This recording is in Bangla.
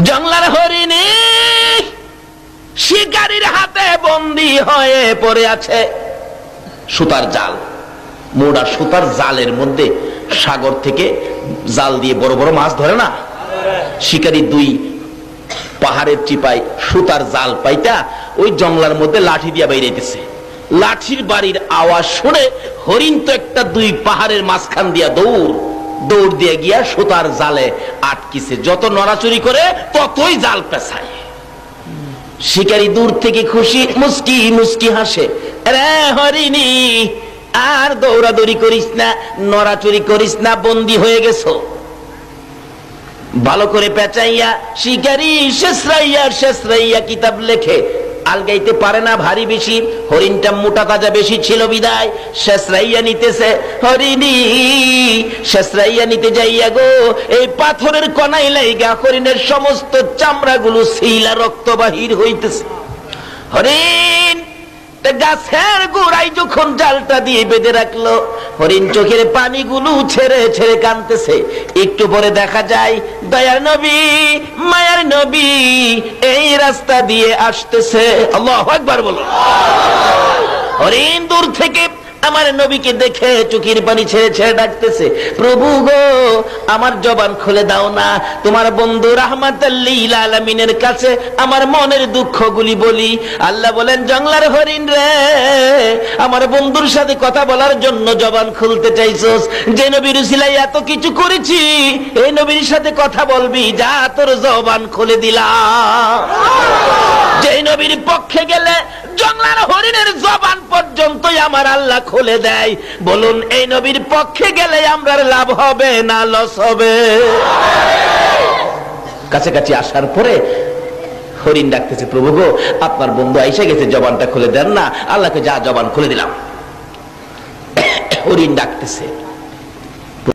জংলার হরিণী শিকারীর হাতে বন্দী হয়ে পড়ে আছে। সুতার জাল, মোড়া সুতার জালের মধ্যে সাগর থেকে জাল দিয়ে বড় বড় মাছ ধরে না, শিকারী দুই পাহাড়ের চিপায় সুতার জাল পাইতা ওই জংলার মধ্যে লাঠি দিয়া বাইরেছে। লাঠির বাড়ির আওয়াজ শুনে হরিণ তো একটা দুই পাহাড়ের মাঝখান দিয়া দৌড় দিয়ে গিয়া সুতার জালে আটকিছে। যত নড়াচুরি করে ততই জাল পেছায়। শিকারী দূর থেকে খুশি মুস্কি মুস্কি হাসে, রে হরিণী আর দৌড়াদৌড়ি করিস না, নড়াচুরি করিস না, বন্দী হয়ে গেছো। ভালো করে পেঁচাইয়া শিকারী শেষরাইয়া কিতাব লেখে। আলগাইতে পারে না ভারী বেশি, হরিণটা মোটা তাজা বেশি ছিল বিদায় শেষরাইয়া নিতেছে। হরিণী শেষরাইয়া নিতে যাইয়া গো এই পাথরের কণাই লাইগা হরিণের সমস্ত চামড়াগুলো ছিলা রক্ত বাহির হইতেছে। হরিণ গাছের গোড়ায় যখন জালটা দিয়ে বেঁধে রাখলো, হরিণ চোখের পানিগুলো ছেড়ে ছেড়ে কাঁদতেছে। একটু পরে দেখা যায় দয়ার নবী মায়ার নবী এই রাস্তা দিয়ে আসতেছে। আল্লাহু আকবার বলো। হরিণ দূর থেকে আমার নবীকে দেখে চোখের পানি ছেড়ে ছেড়ে ডাকতেছে, প্রভু গো আমার জবান খুলে দাও না, তোমার বন্ধু রাহমাতাল লিল আলামিনের কাছে আমার মনের দুঃখগুলি বলি। আল্লাহ বলেন, জংলার হরিণ রে, আমার বন্ধুর সাথে কথা বলার জন্য জবান খুলতে চাইছস, যে নবীর উসিলায় এত কিছু করেছি, এই নবীর সাথে কথা বলবি, যা তোর জবান খুলে দিলাম। যে নবীর পক্ষে গেলে জংলার হরিণের জবান পর্যন্তই আমার আল্লাহ খুলে দেয়। বলুন এই নবীর পক্ষে গেলে আমরা লাভ হবে না লস হবে? কাছাকাছি আসার পরে হরিণ ডাকতেছে, প্রভু গো আপনার বন্ধু আইসা গেছে, জবানটা খুলে দেন না। আল্লাহকে যা জবান খুলে দিলাম। হরিণ ডাকতেছে,